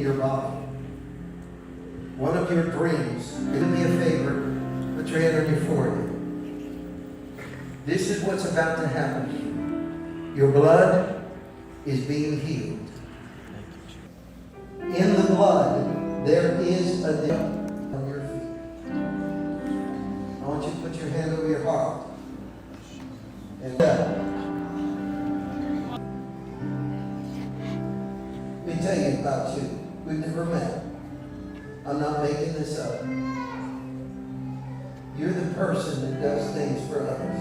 your body. One of your dreams, do me a favor, put your hand on your forehead. This is what's about to happen to you. Your blood is being healed. In the blood, there is a dip on your feet. I want you to put your hand over your heart. And let me tell you about you. We've never met. I'm not making this up. You're the person that does things for others.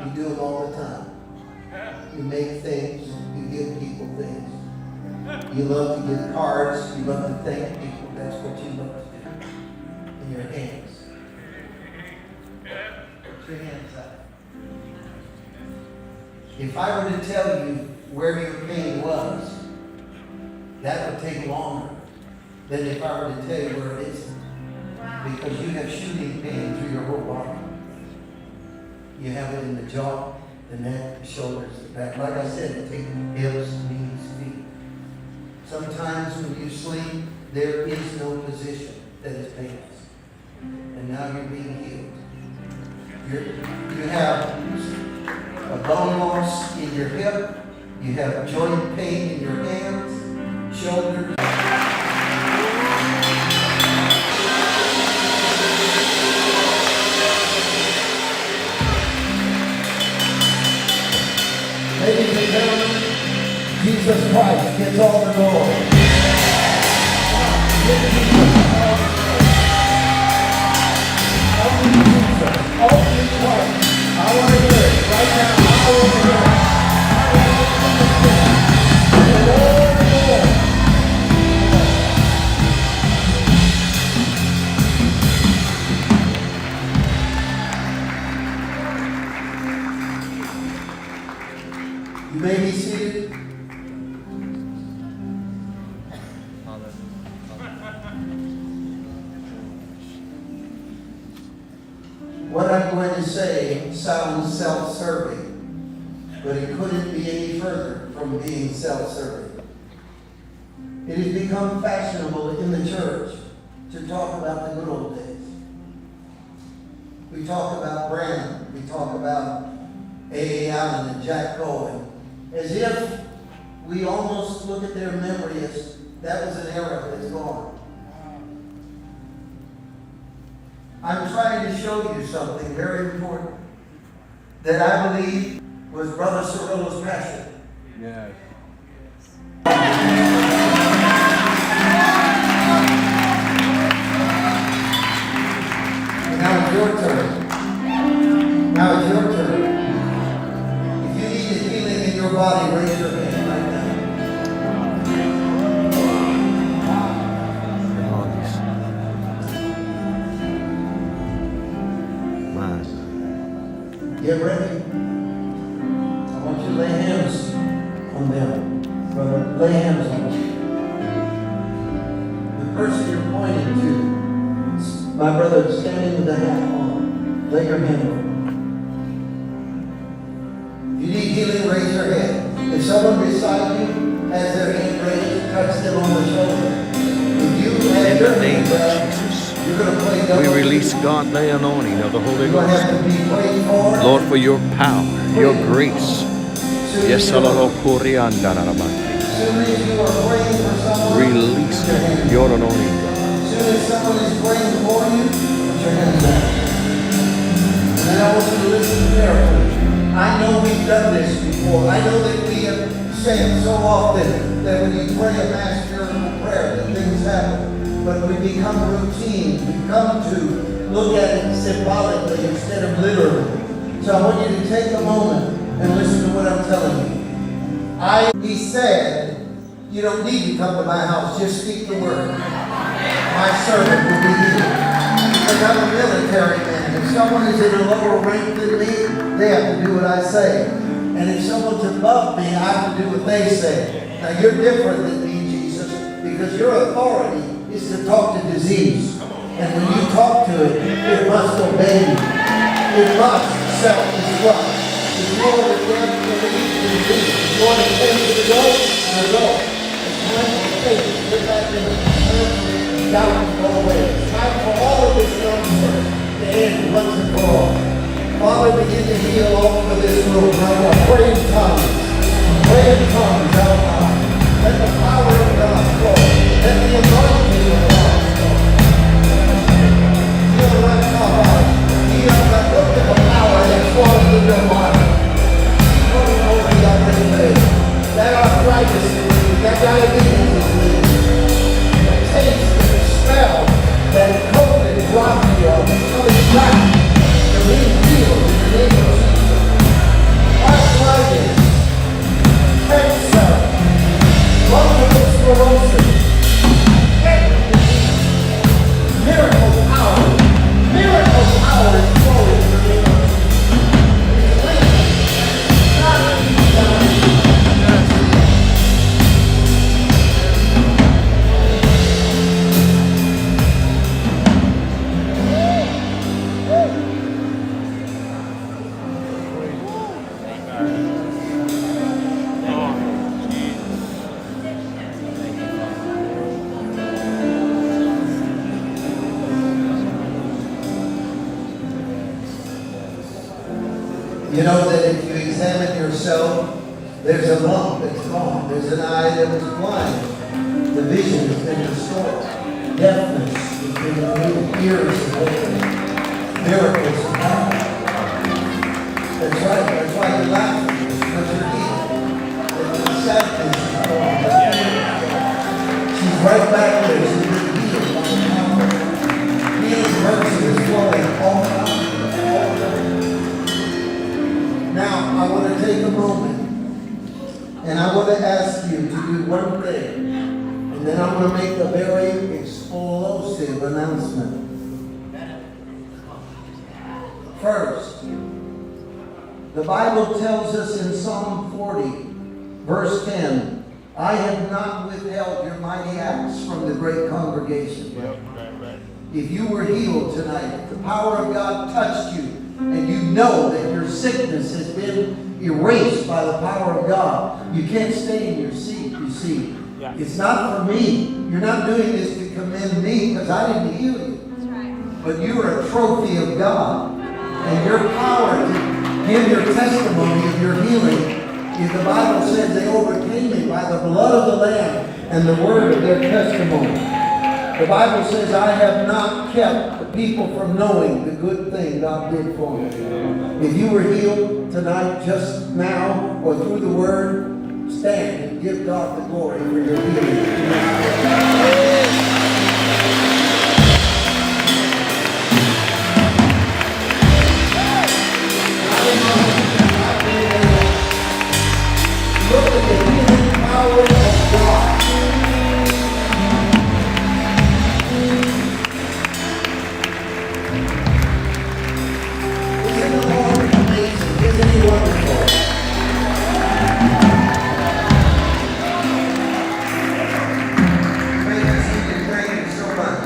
You do them all the time. You make things. You give people things. You love to give cards. You love to thank people. That's what you love to do. In your hands. Put your hands up. If I were to tell you where your pain was, that would take longer than if I were to tell you where it isn't. Because you have shooting pain through your whole body. You have it in the jaw, the neck, the shoulders, the back. Like I said, it takes hips, knees, feet. Sometimes when you sleep, there is no position that is painless. And now you're being healed. You have a bone loss in your hip. You have joint pain in your hands, shoulders. Ladies and gentlemen, Jesus Christ gets all the glory. Only Jesus, only Christ. I want to hear it right now. I want to hear it. You may be seated. What I'm going to say sounds self-serving, but it couldn't be any further from being self-serving. It has become fashionable in the church to talk about the good old days. We talk about Brandon. We talk about A. Allen and Jack Cohen, as if we almost look at their memory as that was an era that's gone. I'm trying to show you something very important that I believe was Brother Cirillo's passion. Yes. Now it's your turn. Now it's your turn. If you need a healing in your body, raise your hand right now. Get ready. I want you to lay hands on them. Brother, lay hands on them. The person you're pointing to, my brother standing with the hat on, lay your hand on him. If you need healing, raise your hand. If someone beside you has their hand raised, touch them on the shoulder. If you have your hand raised, you're going to play double. We release God the anointing of the Holy You're going to Ghost. have to be prayed for. Lord, for your power, your grace. Yes, Soon as you are praying for someone, release put your hand your down. anointing. As soon as someone is praying for you, put your hands down. And then I want you to listen carefully. I know we've done this before. I know that we have said so often that when you pray a mass miracle prayer, that things happen. But we become routine. We come to look at it symbolically instead of literally. So I want you to take a moment and listen to what I'm telling you. He said, you don't need to come to my house, just speak the word. My servant will be healed. Because I'm a military man. If someone is in a lower rank than me, they have to do what I say. And if someone's above me, I have to do what they say. Now you're different than me, Jesus, because your authority is to talk to disease. And when you talk to it, it must obey you. It must self-destruct. If you are the death, believe in disease. If you want to change the go, you'll go. It's time to faith, get back in the doubt and go away. It's time for all of this nonsense to end once and for all. Father, begin to heal all over this room. Now, pray in tongues. Pray in tongues out loud. Let the power of God flow. Let the anointing of God flow. Feel right now, God. Feel that look at the power that's flowing through your mind. Keep going over that way. That arthritis is leaving. That diabetes is leaving. The taste and the smell that COVID robbed you of is coming back. You're being healed in the name of Jesus. Arthritis, cancer, multiple sclerosis, every disease, miracle power is flowing in the name of Jesus. It's leaving. Not dying. You know that if you examine yourself, there's a lump that's gone. There's an eye that was blind. The vision has been restored. Deafness has been removed. Ears have opened. Miracles have happened. That's right. That's why you're laughing. It's because you're healed. The sadness is gone. She's right back there. She's been healed by the power. Healing mercy is flowing all around. Now, I want to take a moment and I want to ask you to do one thing, and then I'm going to make a very explosive announcement. First, the Bible tells us in Psalm 40, verse 10, I have not withheld your mighty acts from the great congregation. If you were healed tonight, if the power of God touched you, and you know that your sickness has been erased by the power of God, you can't stay in your seat, you see. Yeah. It's not for me. You're not doing this to commend me because I didn't heal you. That's right. But you are a trophy of God. And your power to give your testimony of your healing, if the Bible says they overcame me by the blood of the Lamb and the word of their testimony. The Bible says, I have not kept the people from knowing the good thing God did for me. If you were healed tonight, just now, or through the word, stand and give God the glory for your healing. Look at the healing power of God. Isn't he wonderful? Thank you so much.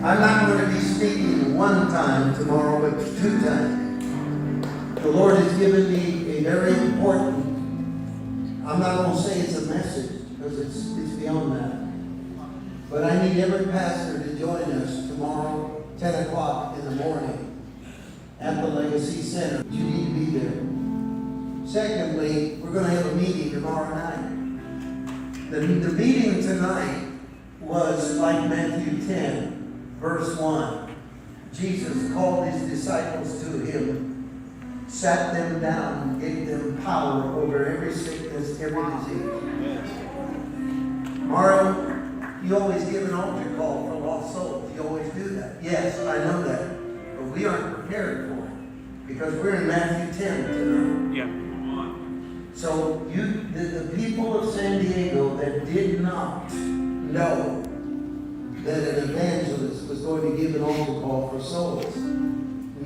I'm not going to be speaking one time tomorrow, but 2 times. The Lord has given me a very important, I'm not going to say it's a message, because it's beyond that. But I need every pastor to join us tomorrow, 10 o'clock in the morning. At the Legacy Center. You need to be there. Secondly, we're going to have a meeting tomorrow night. The meeting tonight was like Matthew 10, verse 1. Jesus called his disciples to him, sat them down, and gave them power over every sickness, every disease. Mario, you always give an altar call for lost souls. You always do that. Yes, I know that. But we aren't prepared for it because we're in Matthew 10 tonight. Yeah. So the people of San Diego that did not know that an evangelist was going to give an altar call for souls,